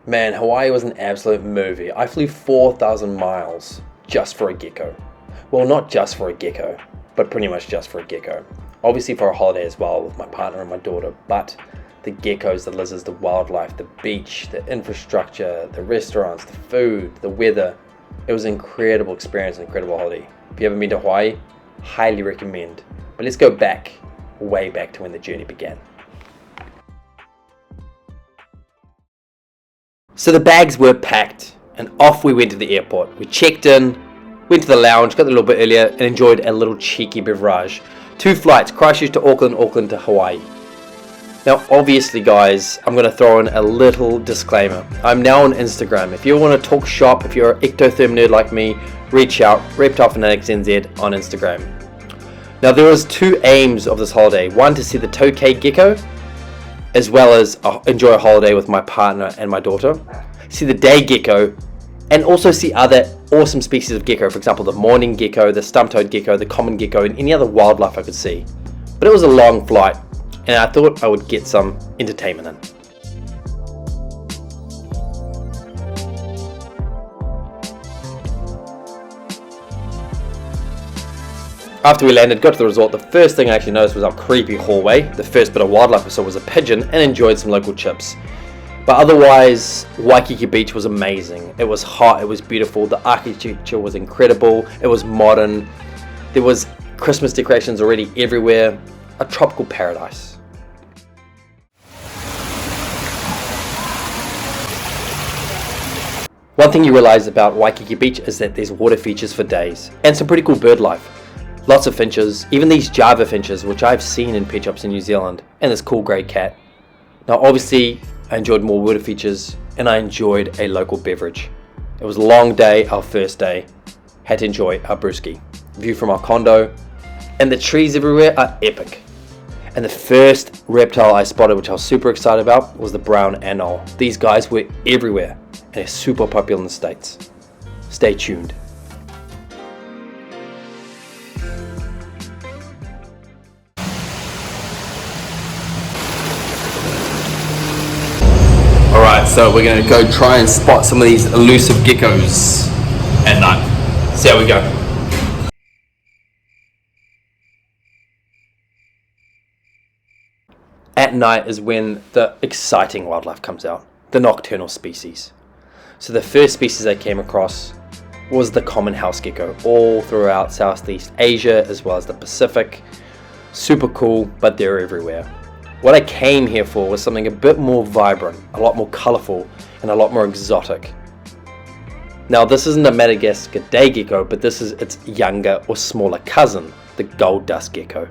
Man, Hawaii was an absolute movie. I flew 4,000 miles just for a gecko. Well, not just for a gecko, but pretty much just for a gecko. Obviously for a holiday as well with my partner and my daughter, but the geckos, the lizards, the wildlife, the beach, the infrastructure, the restaurants, the food, the weather. It was an incredible experience, an incredible holiday. If you haven't been to Hawaii, highly recommend. But let's go back, way back to when the journey began. So the bags were packed and off we went to the airport. We checked in, went to the lounge, got there a little bit earlier and enjoyed a little cheeky beverage. 2 flights, Christchurch to Auckland, Auckland to Hawaii. Now obviously guys, I'm going to throw in a little disclaimer. I'm now on Instagram. If you want to talk shop, if you're an ectotherm nerd like me, reach out, Reptile Fanatics NZ on Instagram. Now there was 2 aims of this holiday. One, to see the tokay gecko, as well as enjoy a holiday with my partner and my daughter. See the day gecko, and also see other awesome species of gecko. For example, the morning gecko, the stump-toed gecko, the common gecko, and any other wildlife I could see. But it was a long flight, and I thought I would get some entertainment in. After we landed, got to the resort, the first thing I actually noticed was our creepy hallway. The first bit of wildlife I saw was a pigeon, and enjoyed some local chips. But otherwise, Waikiki Beach was amazing. It was hot, it was beautiful, the architecture was incredible, it was modern, there was Christmas decorations already everywhere, a tropical paradise. One thing you realize about Waikiki Beach is that there's water features for days, and some pretty cool bird life. Lots of finches, even these Java finches, which I've seen in pet shops in New Zealand, and this cool grey cat. Now obviously, I enjoyed more water features, and I enjoyed a local beverage. It was a long day, our first day. Had to enjoy our brewski. View from our condo, and the trees everywhere are epic. And the first reptile I spotted, which I was super excited about, was the brown anole. These guys were everywhere, and they're super popular in the States. Stay tuned. Alright, so we're going to go try and spot some of these elusive geckos at night. See how we go. At night is when the exciting wildlife comes out, the nocturnal species. So the first species I came across was the common house gecko, all throughout Southeast Asia as well as the Pacific. Super cool, but they're everywhere. What I came here for was something a bit more vibrant, a lot more colourful, and a lot more exotic. Now this isn't a Madagascar day gecko, but this is its younger or smaller cousin, the gold dust gecko.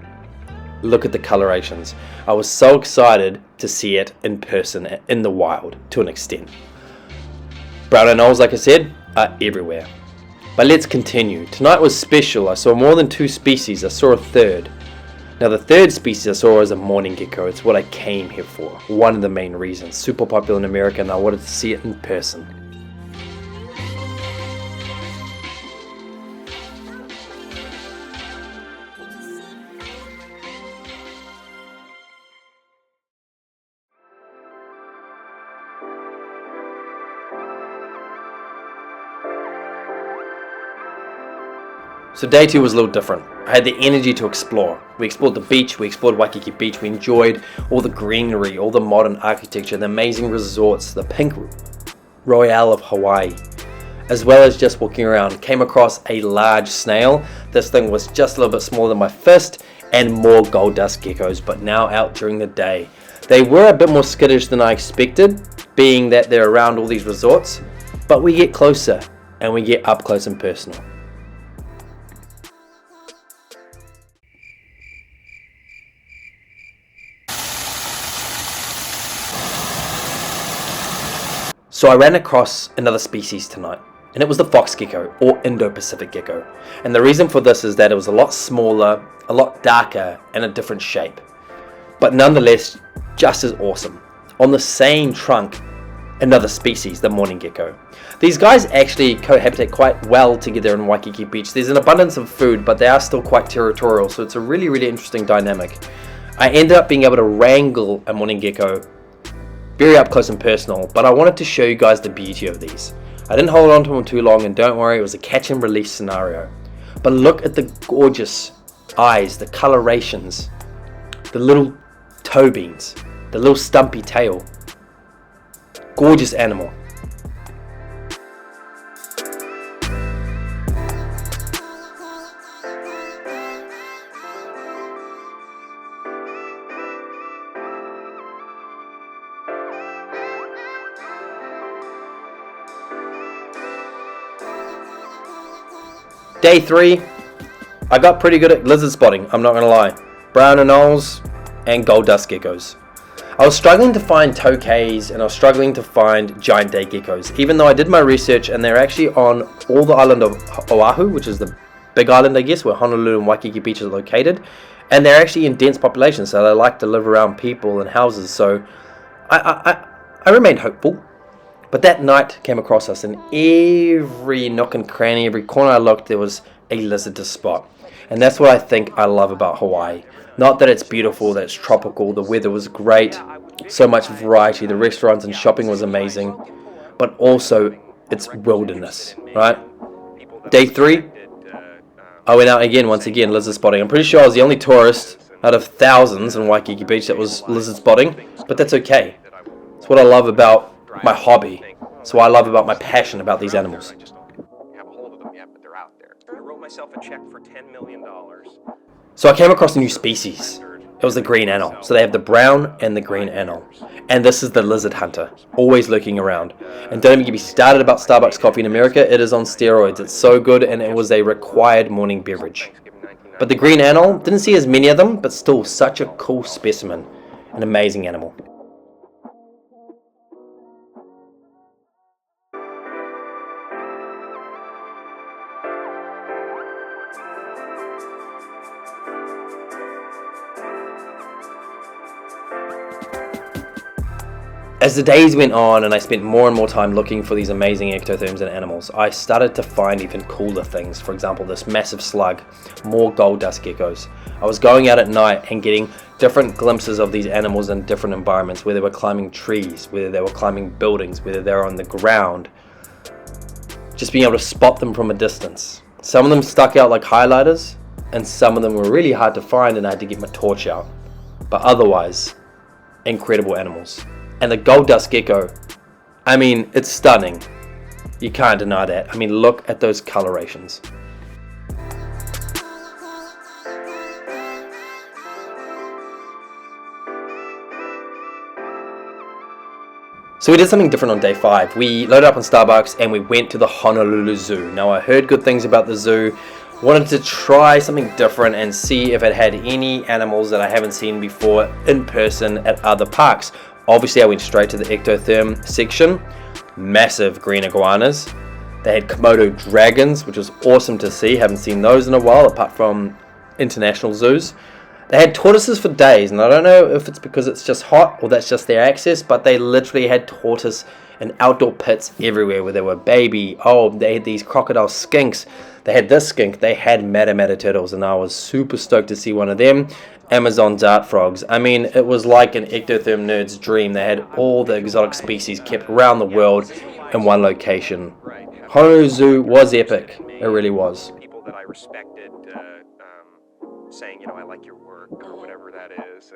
Look at the colorations. I was so excited to see it in person, in the wild, to an extent. Brown anoles, like I said, are everywhere. But let's continue. Tonight was special. I saw more than 2 species. I saw a third. Now the third species I saw was a morning gecko. It's what I came here for. One of the main reasons. Super popular in America, and I wanted to see it in person. So day 2 was a little different. I had the energy to explore. We explored the beach, we explored Waikiki Beach, we enjoyed all the greenery, all the modern architecture, the amazing resorts, the pink Royale of Hawaii, as well as just walking around. Came across a large snail. This thing was just a little bit smaller than my fist, and more gold dust geckos, but now out during the day. They were a bit more skittish than I expected, being that they're around all these resorts, but we get closer and we get up close and personal. So I ran across another species tonight, and it was the fox gecko, or Indo-Pacific gecko. And the reason for this is that it was a lot smaller, a lot darker, and a different shape. But nonetheless, just as awesome. On the same trunk, another species, the morning gecko. These guys actually cohabitate quite well together in Waikiki Beach. There's an abundance of food, but they are still quite territorial, so it's a really, really interesting dynamic. I ended up being able to wrangle a morning gecko very up close and personal, but I wanted to show you guys the beauty of these. I didn't hold on to them too long, and don't worry, it was a catch and release scenario. But look at the gorgeous eyes, the colorations, the little toe beans, the little stumpy tail. Gorgeous animal. Day 3, I got pretty good at lizard spotting, I'm not going to lie. Brown anoles and gold dust geckos. I was struggling to find tokays and I was struggling to find giant day geckos, even though I did my research and they're actually on all the island of Oahu, which is the big island I guess where Honolulu and Waikiki Beach are located, and they're actually in dense populations, so they like to live around people and houses, so I remained hopeful. But that night came across us, and every nook and cranny, every corner I looked, there was a lizard to spot. And that's what I think I love about Hawaii. Not that it's beautiful, that it's tropical, the weather was great, so much variety, the restaurants and shopping was amazing, but also it's wilderness, right? Day 3, I went out again, once again, lizard spotting. I'm pretty sure I was the only tourist out of thousands in Waikiki Beach that was lizard spotting, but that's okay. It's what I love about my hobby. It's what I love about my passion about these animals. I just don't have a hold of them yet, but they're out there. I wrote myself a check for $10 million. So I came across a new species. It was the green anole. So they have the brown and the green anole. And this is the lizard hunter, always looking around. And don't even get me started about Starbucks coffee in America. It is on steroids. It's so good, and it was a required morning beverage. But the green anole, didn't see as many of them, but still such a cool specimen. An amazing animal. As the days went on and I spent more and more time looking for these amazing ectotherms and animals, I started to find even cooler things. For example, this massive slug, more gold dust geckos. I was going out at night and getting different glimpses of these animals in different environments, whether they were climbing trees, whether they were climbing buildings, whether they were on the ground. Just being able to spot them from a distance. Some of them stuck out like highlighters, and some of them were really hard to find and I had to get my torch out. But otherwise, incredible animals. And the gold dust gecko, I mean, it's stunning. You can't deny that. I mean, look at those colorations. So we did something different on day 5. We loaded up on Starbucks and we went to the Honolulu Zoo. Now I heard good things about the zoo. Wanted to try something different and see if it had any animals that I haven't seen before in person at other parks. Obviously I went straight to the ectotherm section. Massive green iguanas. They had Komodo dragons, which was awesome to see. Haven't seen those in a while apart from international zoos. They had tortoises for days, and I don't know if it's because it's just hot or that's just their access, but they literally had tortoise and outdoor pits everywhere where they were baby. Oh, they had these crocodile skinks. They had this skink. They had mata turtles, and I was super stoked to see one of them. Amazon dart frogs. I mean, it was like an ectotherm nerd's dream. They had all the exotic species kept around the world in one location. Honolulu Zoo was epic. It really was. People that I respected saying, I like your work or whatever that is.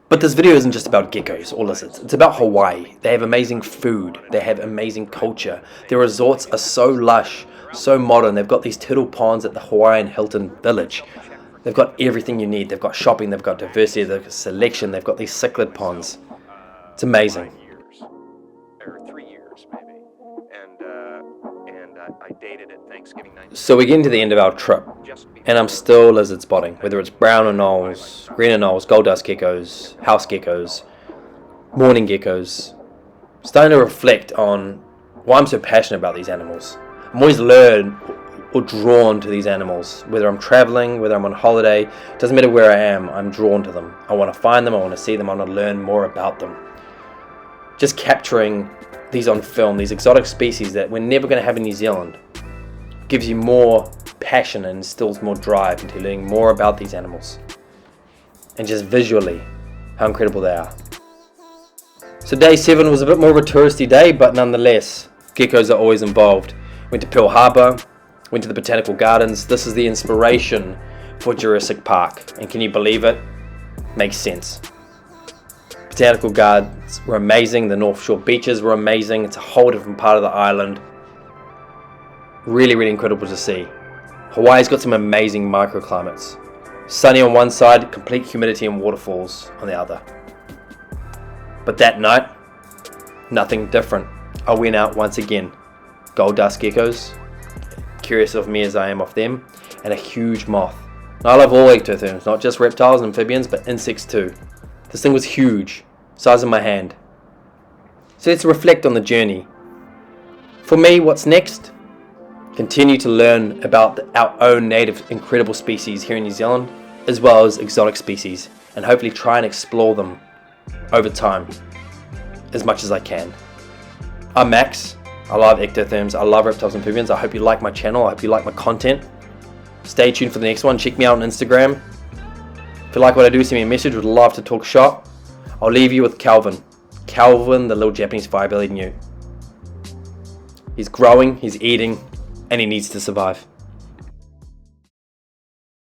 But this video isn't just about geckos or lizards. It's about Hawaii. They have amazing food. They have amazing culture. Their resorts are so lush, so modern. They've got these turtle ponds at the Hawaiian Hilton Village. They've got everything you need. They've got shopping, they've got diversity, they've got selection, they've got these cichlid ponds. It's amazing. 3 years maybe. And I dated at Thanksgiving night. So we're getting to the end of our trip, and I'm still lizard spotting, whether it's brown anoles, green anoles, gold dust geckos, house geckos, morning geckos. Starting to reflect on why I'm so passionate about these animals. I'm always drawn to these animals, whether I'm traveling, whether I'm on holiday, doesn't matter where I am, I'm drawn to them. I want to find them, I want to see them, I want to learn more about them. Just capturing these on film, these exotic species that we're never going to have in New Zealand, gives you more passion and instills more drive into learning more about these animals and just visually how incredible they are. So day 7 was a bit more of a touristy day, but nonetheless, geckos are always involved. Went to Pearl Harbor, went to the Botanical Gardens. This is the inspiration for Jurassic Park, and can you believe it? Makes sense. Botanical Gardens were amazing, the North Shore beaches were amazing, it's a whole different part of the island. Really, really incredible to see. Hawaii's got some amazing microclimates. Sunny on one side, complete humidity and waterfalls on the other. But that night, nothing different. I went out once again. Gold dust geckos, curious of me as I am of them, and a huge moth. Now, I love all ectotherms, not just reptiles and amphibians, but insects too. This thing was huge, size of my hand. So let's reflect on the journey. For me, what's next? Continue to learn about our own native incredible species here in New Zealand, as well as exotic species, and hopefully try and explore them over time as much as I can. I'm Max. I love ectotherms. I love reptiles and amphibians. I hope you like my channel. I hope you like my content. Stay tuned for the next one. Check me out on Instagram. If you like what I do, send me a message. Would love to talk shop. I'll leave you with Calvin. Calvin, the little Japanese fire-bellied newt. He's growing, he's eating, and he needs to survive.